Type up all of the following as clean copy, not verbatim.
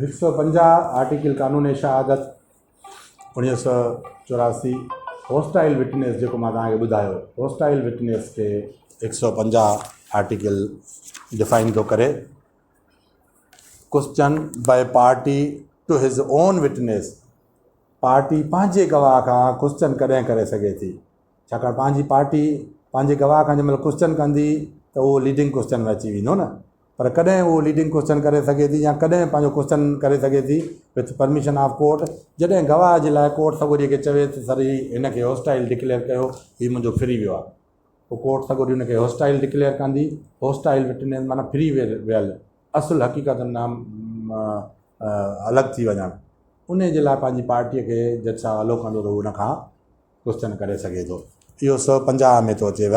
150 article कानून शहादत 1984 hostile witness जो मैं तव्हांखे ॿुधायो हॉस्टाइल विटनेस के 150 आर्टिकल डिफाइन तो करे क्वेश्चन बाय पार्टी टू हिज ओन विटनेस पार्टी पंहिंजे गवाह खां क्वेश्चन कॾहिं करे सघे थी छाकाणि पंहिंजी पार्टी पंहिंजे गवाह खां जंहिं महिल क्वेश्चन कंदी त उहो लीडिंग क्वेश्चन में अची वेंदो न पर कॾहिं उहो लीडिंग क्वेश्चन करे सघे थी या कॾहिं पंहिंजो क्वेश्चन करे सघे थी विथ परमिशन ऑफ कोर्ट जॾहिं गवाह जे लाइ कोर्ट सॻोरीअ खे चवे त सर हिनखे हॉस्टाइल डिक्लेयर कयो हीउ मुंहिंजो फ्री वियो आहे पोइ कोर्ट सॻोरी हुनखे हॉस्टाइल डिक्लेयर कंदी हॉस्टाइल विटनेस माना फ्री वियल असुलु हक़ीक़त नाम अलॻि थी वञणु उन जे लाइ पंहिंजी पार्टीअ खे जज साहिबु अलो कंदो त हुन खां क्वेश्चन करे सघे थो इहो 150 में थो अचेव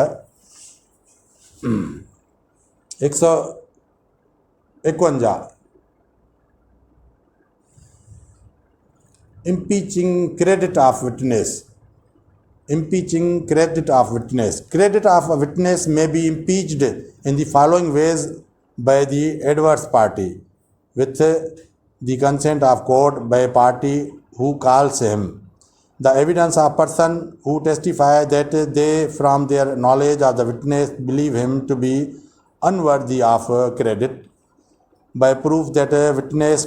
151 impeaching credit of witness credit of a witness may be impeached in the following ways by the adverse party with the consent of court by a party who calls him the evidence of person who testify that they from their knowledge of the witness believe him to be unworthy of credit by proof that a witness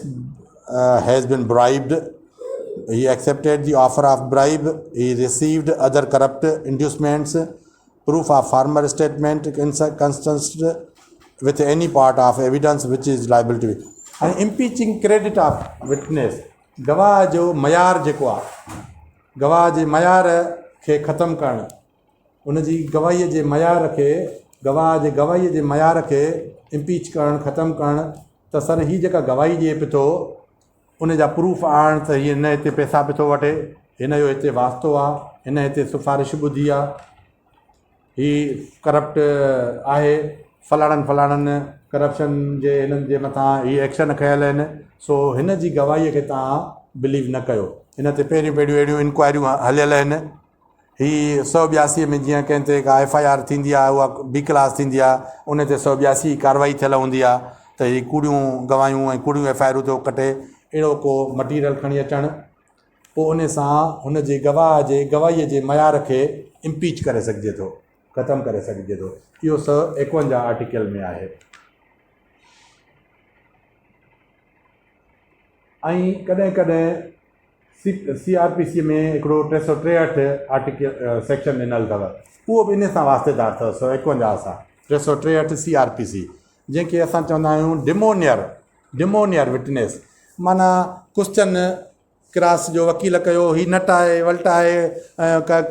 has been bribed he accepted the offer of bribe he received other corrupt inducements proof of former statement consistent with any part of evidence which is liable to be and impeaching credit of witness गवाह जो मयार जेको आहे गवाह जे मयार खे ख़तमु करणु उन जी गवाहीअ जे मयार खे गवाह जे गवाहीअ जे मयार खे इम्पीच करणु ख़तमु करणु त सर हीअ जेका गवाही ॾिए पियो थो उन जा प्रूफ आणणु त हीअ हिन हिते पैसा पियो थो वठे हिन जो हिते वास्तो आहे हिन हिते सिफ़ारिश ॿुधी आहे हीअ करप्ट आहे फलाणनि करप्शन जे हिननि जे मथां हीअ एक्शन खयल आहिनि सो हिन जी गवाहीअ खे तव्हां बिलीव न कयो हिन ते पहिरियों अहिड़ियूं इंक्वायरियूं हलियल आहिनि हीअ 182 में जीअं कंहिं ते का FIR थींदी आहे उहा B क्लास थींदी आहे उन ते 182 कार्रवाई थियल हूंदी आहे त हीअ कूड़ियूं गवाहियूं ऐं कूड़ियूं FIR थो कटे अहिड़ो को मटीरियल खणी अचणु पोइ उन सां हुन जे गवाह जे गवाहीअ जे मयार खे इम्पीच करे सघिजे थो ख़तमु करे सघिजे थो इहो 151 आर्टिकल में आहे ऐं कॾहिं कॾहिं CRPC में हिकिड़ो 363 आर्टिकल सेक्शन ॾिनल अथव उहो बि इन सां वास्तेदार अथव 151 सां 363 CRPC जंहिंखे असां चवंदा आहियूं डिमोनियर विटनेस माना क्वेश्चन क्रास जो वकील कयो हीअ नटाए वल्टाए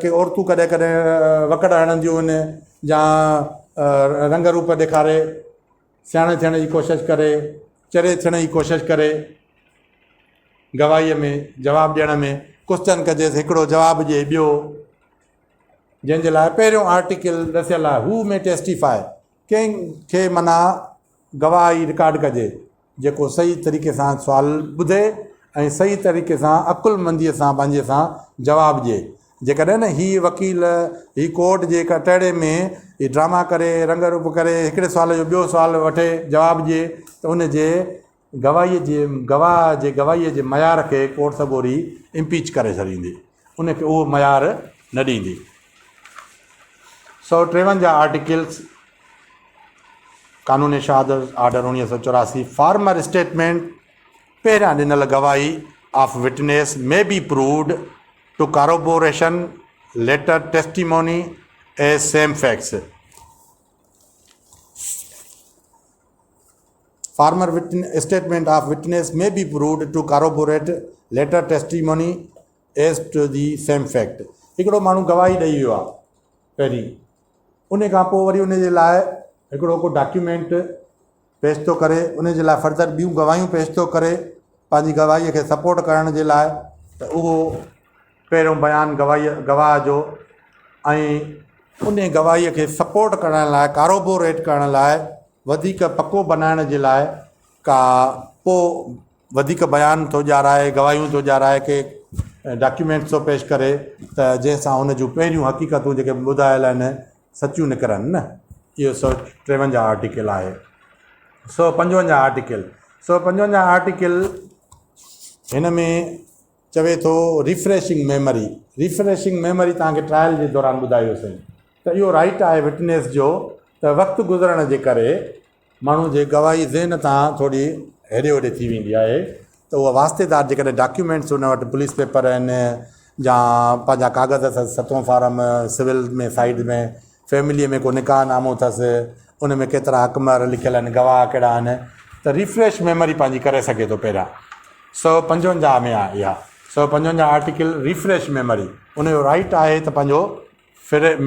के औरतूं कॾहिं कॾहिं वकड़ हणंदियूं आहिनि या रंग रूप ॾेखारे सियाणे थियण जी कोशिशि करे चरे थियण जी कोशिशि करे गवाहीअ में जवाबु ॾियण में क्वेश्चन कजेसि हिकिड़ो जवाबु ॾिए ॿियो जंहिंजे लाइ पहिरियों आर्टिकल ॾसियलु आहे हू में टेस्टिफाए कंहिंखे माना गवाही रिकॉर्ड कजे जेको सही तरीक़े सां सुवालु ॿुधे ऐं सही तरीक़े सां अकुलमंदीअ सां पंहिंजे सां जवाबु ॾिए जेकॾहिं न हीअ वकील हीअ कोर्ट जे कटहरे में हीअ ड्रामा करे रंग रूप करे हिकिड़े सुवाल जो ॿियो सुवालु वठे जवाबु ॾिए त उन जे गवाह जे गवाहीअ जे मयार खे कोर्ट सॻोरी इम्पीच करे छॾींदी उनखे उहो मयार न ॾींदी 153 आर्टिकल्स कानून शहादत आर्डर 1984 फार्मर स्टेटमेंट पहिरियां ॾिनल गवाही of witness may be proved to corroboration later testimony as same facts Former statement of witness may be proved to corroborate later testimony as to the same fact. हिकिड़ो माण्हू गवाही ॾेई वियो आहे पहिरीं उन खां पोइ वरी उन जे लाइ हिकिड़ो को डॉक्यूमेंट पेश थो करे उन जे लाइ फर्दर ॿियूं गवाहियूं पेश थो करे पंहिंजी गवाहीअ खे सपोर्ट करण जे लाइ त उहो पहिरियों बयानु गवाह जो ऐं उन गवाहीअ खे सपोर्ट करण लाइ कारोबोरेट करण लाइ वधीक पको बनाइण जे लाइ का पोइ वधीक बयानु थो ॾियाराए गवाहियूं थो ॾियाराए के डॉक्यूमेंट्स थो पेश करे त जंहिंसां हुन जूं पहिरियूं हक़ीक़तूं जेके ॿुधायल आहिनि सचियूं निकिरनि न इहो 153 आर्टिकल आहे 155 आर्टिकल हिन में चवे थो रिफ्रेशिंग मेमरी तव्हांखे ट्रायल जे दौरान ॿुधायोसीं त इहो राइट आहे विटनेस जो त वक़्तु गुज़रण जे करे माण्हू जे गवाही ज़हन तां थोरी हेॾे होॾे थी वेंदी आहे त उहा वास्तेदार जेकॾहिं डॉक्यूमेंट्स उन वटि पुलिस पेपर आहिनि या पंहिंजा कागज़ अथसि 7 फारम सिविल में साइड में फैमिलीअ में को निकाह नामो अथसि उन में केतिरा हक़मार लिखियल आहिनि गवाह कहिड़ा आहिनि त रिफ्रेश मेमरी पंहिंजी करे सघे थो पहिरियां 155 में आहे इहा 155 आर्टिकल रिफ्रेश मेमरी उनजो राइट आहे त पंहिंजो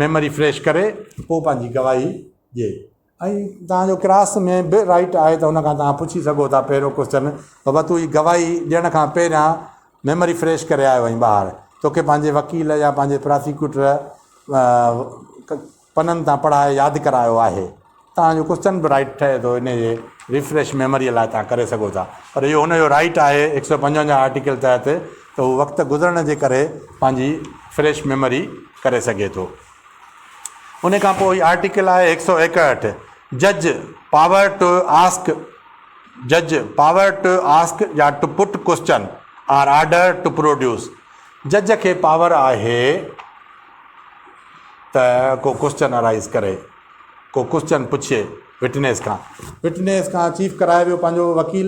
मेमरी फ्रेश करे पोइ पंहिंजी गवाही ॾिए ऐं तव्हांजो क्रास में बि राइट आहे त हुन खां तव्हां पुछी सघो था पहिरियों क्वेश्चन बाबा तूं हीअ गवाही ॾियण खां पहिरियां मेमरी फ्रेश करे आयो आहीं ॿाहिरि तोखे पंहिंजे वकील या पंहिंजे प्रोसिक्यूटर पननि तां पढ़ाए यादि करायो आहे तव्हांजो क्वेश्चन बि राइट ठहे थो इन जे रिफ्रेश मेमरीअ लाइ तव्हां करे सघो था पर इहो हुनजो राइट आहे 155 आर्टिकल तहत त उहो वक़्तु गुज़रण जे करे पंहिंजी फ्रेश मेमरी करे सघे थो उन खां पोइ हीअ आर्टिकल आहे 161 जज पावर टू आस्क या to put question or order to produce जज खे पावर आहे त को क्वेश्चन अराइज़ करे को क्वेश्चन पुछे विटनेस खां चीफ कराए वियो पंहिंजो वकील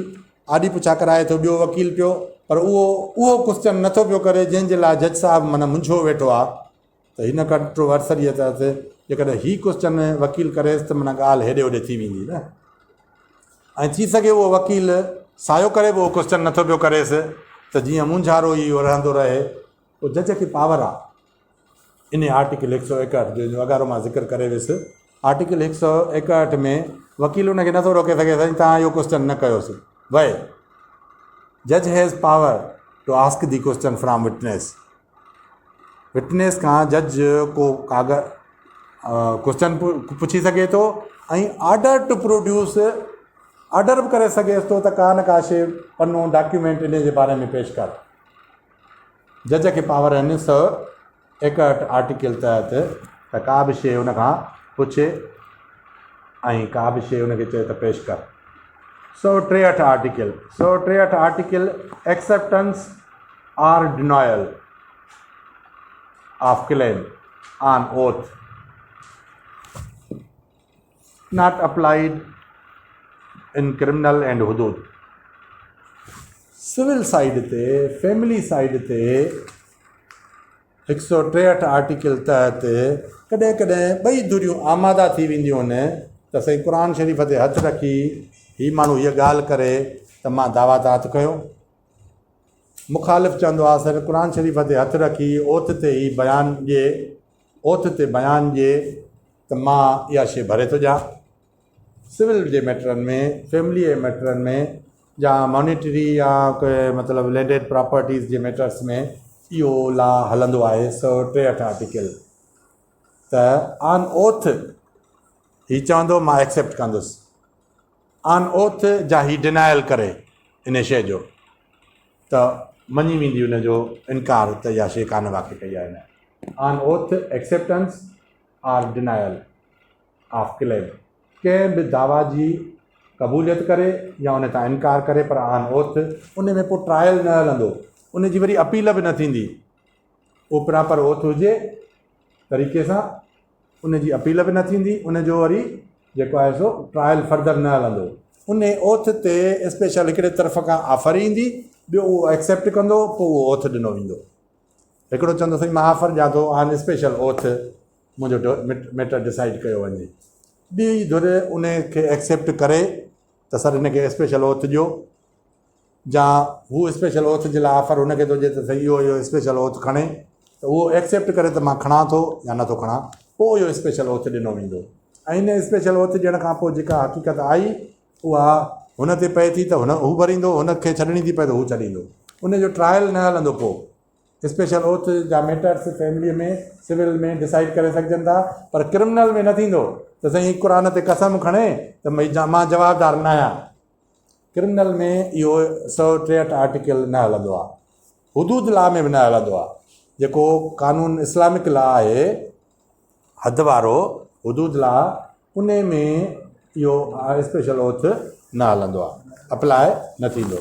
आॾी पुछा कराए थो ॿियो वकील पियो पर उहो क्वेश्चन नथो पियो करे जंहिंजे लाइ जज साहिबु माना मुंझो वेठो आहे त हिन कंट्रोवर्सरीअ तहत जेकॾहिं हीउ क्वेश्चन वकील करेसि त माना ॻाल्हि हेॾे होॾे थी वेंदी न ऐं थी सघे उहो वकील सायो करे बि उहो क्वेश्चन नथो पियो करेसि त जीअं मुंझारो ई रहंदो रहे उहो जज खे पावर आहे इन आर्टिकल 161 जो अॻारो मां ज़िक्र करे वियुसि आर्टिकल 161 में वकील उनखे नथो रोके सघे साईं तव्हां इहो क्वेश्चन न कयोसि वए जज has power to ask the question from witness खां जज को क्वेश्चन पुछी सघे थो ऐं ऑर्डर टू प्रोड्यूस ऑर्डर बि करे सघेसि थो त का न का शइ पनो डॉक्यूमेंट इन जे बारे में पेश कर जज खे पावर आहिनि 161 आर्टिकल तहत त का बि शइ हुन खां पुछे ऐं का बि शइ हुनखे चए त पेश कर 163 article acceptance or denial of claim on oath not applied in criminal and hudud civil side ते फैमिली साइड ते 163 आर्टिकल तहत कॾहिं कॾहिं ॿई धुरियूं आमादा थी वेंदियूं आहिनि त साईं क़ुर शरीफ़ ते हथु रखी हीअ माण्हू हीअ ॻाल्हि करे त मां दावादात कयो मुखालिफ़ चवंदो आहे सर क़ुर शरीफ़ ते हथु रखी ओथ ते ई बयान ॾिए त मां इहा शइ भरे थो ॾियां सिविल जे मैटरनि में फैमिली जे मैटरनि में या मॉनिटरी या कोई मतिलबु लैंडेड प्रॉपर्टीज़ जे मैटर्स में इहो ला हलंदो आहे 163 आर्टिकल त ऑन ओथ हीअ चवंदो मां एक्सेप्ट कंदुसि ऑन ओथ जा ही डिनायल करे इन शइ जो त मञी वेंदी हुनजो इनकार त इहा शइ कान वाक़ई कई आहे हिन on oath acceptance or denial of claim कंहिं बि दावा जी क़बूलियत करे या उन तां इनकार करे पर ऑन ओथ उन में पोइ ट्रायल न हलंदो उन जी वरी अपील बि न थींदी उहो प्रॉपर ओथ हुजे तरीक़े सां उन जी अपील बि न थींदी उन जो वरी जेको आहे सो ट्रायल फर्दर न हलंदो उन ओथ ते स्पेशल हिकिड़े तरफ़ खां ऑफर ईंदी ॿियो उहो एक्सेप्ट कंदो पोइ उहो ओथ ॾिनो वेंदो हिकिड़ो चवंदो साईं मां ऑफर ॾियां थो ऑन स्पेशल ओथ मुंहिंजो मैटर डिसाइड कयो वञे ॿी धुर उन खे एक्सेप्ट करे त सर हिन खे स्पेशल ओथ ॾियो या हू स्पेशल ओथ जे लाइ ऑफर हुनखे थो ॾिए त साईं इहो स्पेशल ओथ खणे त उहो एक्सेप्ट करे त मां खणां थो या नथो खणां पोइ इहो स्पेशल ओथ ॾिनो वेंदो ऐं हिन स्पेशल ओथ ॾियण खां पोइ जेका हक़ीक़त आई उहा हुन ते पए थी त हू भरींदो हुनखे छॾणी थी पए त हू छॾींदो उनजो ट्रायल न हलंदो पोइ स्पेशल ओथ जा मैटर्स फैमिलीअ में सिविल में डिसाइड करे सघजनि था पर क्रिमिनल में न थींदो त साईं क़ुर ते कसम खणे त भई मां जवाबदार न आहियां क्रिमिनल में इहो 163 आर्टिकल न हलंदो आहे हुदूद लॉ में बि न हलंदो आहे जेको कानून इस्लामिक लॉ आहे हद वारो हुदूद लॉ उन में इहो स्पेशल ओथ न हलंदो आहे अप्लाई न थींदो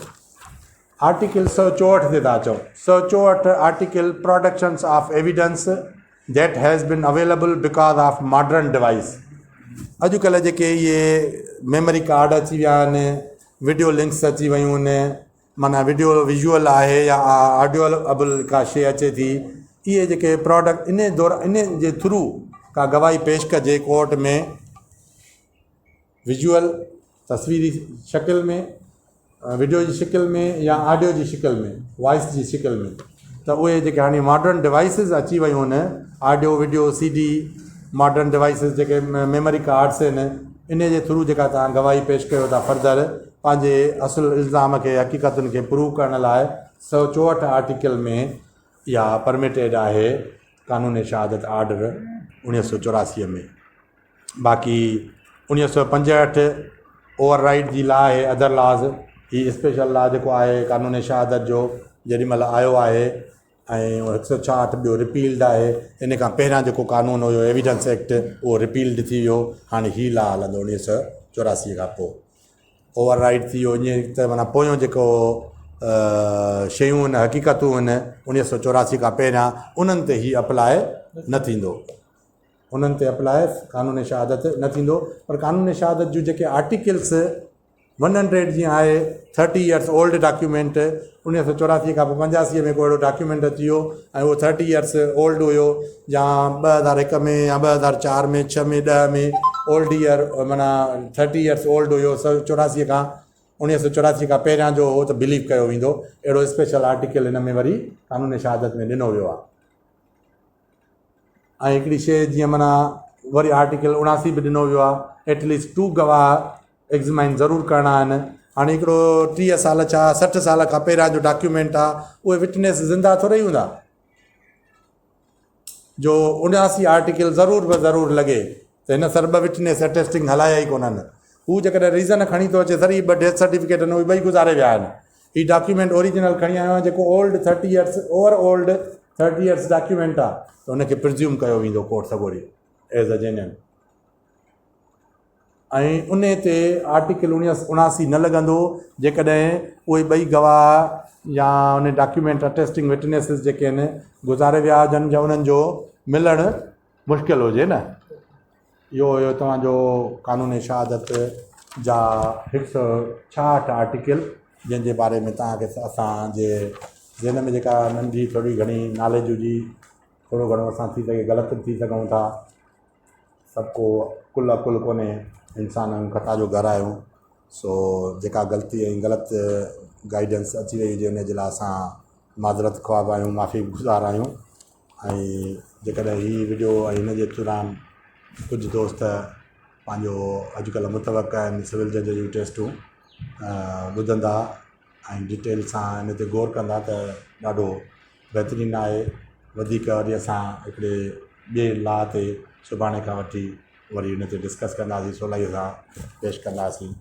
आर्टिकल 164 ते था अचूं 164 article productions of evidence that has been available because of modern device. अॼुकल्ह जेके इहे मेमोरी कार्ड अची विया आहिनि, वीडियो लिंक्स अची वियूं आहिनि, माना वीडियो विजुअल आहे या ऑडियोएबल का शइ अचे थी, इहे जेके प्रोडक्ट इन जे थ्रू का गवाही पेश कजे कोर्ट में विजुअल तस्वीरी शिकिल में, वीडियो जी शिकिल में या ऑडियो जी शिकिल में, वॉइस जी शिकिल में, त उहे जेके हाणे मॉडर्न डिवाइसिस अची वियूं आहिनि, audio video CD modern devices जेके मेमोरी कार्ड्स आहिनि, इन जे थ्रू जेका तव्हां गवाही पेश कयो था फर्दर पंहिंजे असुलु इल्ज़ाम खे हक़ीक़तुनि खे प्रूव करण लाइ 164 आर्टिकल में इहा परमिटेड आहे कानून शहादत आर्डर 1984 में। बाक़ी 1965 ओवर राइड जी लॉ आहे, अदर लॉज, ही स्पेशल लॉ जेको आहे कानून शहादत जो जेॾीमहिल आयो आहे ऐं 166 ॿियो रिपील्ड आहे। इन खां पहिरियां जेको कानून हुयो एविडेंस एक्ट उहो रिपील्ड थी वियो, हाणे ही लॉ हलंदो 1984 खां पोइ। ओवर राइड थी वियो, ईअं त माना पोयों जेको शयूं आहिनि हक़ीक़तूं आहिनि 1984 खां पहिरियां उन्हनि ते ही अप्लाए न थींदो, उन्हनि ते अप्लाए कानून शहादत न थींदो। पर कानून शहादत जूं जेके आर्टिकल्स 100 जीअं आहे 30 इयर्स ओल्ड डॉक्यूमेंट, 1984 खां पोइ 85 में को अहिड़ो डॉक्यूमेंट अची वियो ऐं उहो 30 इयर्स ओल्ड हुयो, या 2001 में या 2004 में 6 में 10 में ओल्ड ईयर माना 30 इयर्स ओल्ड हुयो 84 खां 1984 खां पहिरियां जो हो त बिलीव कयो वेंदो। अहिड़ो स्पेशल आर्टिकल हिन में वरी कानून शहादत में ॾिनो वियो आहे। ऐं हिकिड़ी शइ जीअं माना वरी आर्टिकल 79 बि ॾिनो वियो आहे, एटलीस्ट 2 गवाह एग्ज़ामाइन ज़रूरु करणा आहिनि। हाणे हिकिड़ो 30 साल छा 60 साल खां पहिरियां जो डॉक्यूमेंट आहे, उहे विटनेस ज़िंदा थोरे ई हूंदा, जो 79 आर्टिकल ज़रूर बि ज़रूरु लॻे त हिन सर्ब विटनेस अटेस्टिंग हलाया ई कोन्हनि। हू जेकॾहिं रीज़न खणी थो अचे सरी 2 डेथ सर्टिफिकेट आहिनि, उहे ॿई गुज़ारे विया आहिनि। हीउ डॉक्यूमेंट ओरिजिनल खणी आयो आहे जेको old 30 years over old 30 years document आहे, त हुनखे प्रिज्यूम कयो वेंदो कोर्ट सगोरी एज़ अ जेन्युइन। ऐं उन ते आर्टिकल 79 न लॻंदो जेकॾहिं उहे ॿई गवाह या उन डॉक्यूमेंट अटेस्टिंग विटनेसिस जेके आहिनि गुज़ारे विया हुजनि या उन्हनि जो मिलणु मुश्किल हुजे न। इहो हुयो तव्हांजो कानून शहादत जा 166 आर्टिकल, जंहिंजे बारे में तव्हांखे असांजे ज़हन में जेका नंढी थोरी घणी नॉलेज हुजी, थोरो घणो असां थी सघे ग़लति थी सघूं था, सभु को कुल कोन्हे, इंसान ख़ता जो घर आहियूं। सो जेका ग़लती ऐं ग़लति गाइडेंस अची वई हुजे उन जे लाइ असां माज़रत ख़्वाह आहियूं, माफ़ी गुज़ार आहियूं। ऐं जेकॾहिं हीअ वीडियो ऐं हिन जे दौरान कुझु दोस्त पंहिंजो अॼुकल्ह मुतवक़ आहिनि सिविल जज जूं टेस्टूं ॿुधंदा ऐं डिटेल सां हिन ते गौर कंदा त ॾाढो बहितरीनु आहे। वधीक वरी असां हिकिड़े ॿिए लॉ ते सुभाणे खां वठी वरी हिन ते डिस्कस कंदासीं, सवलाईअ सां पेश कंदासीं।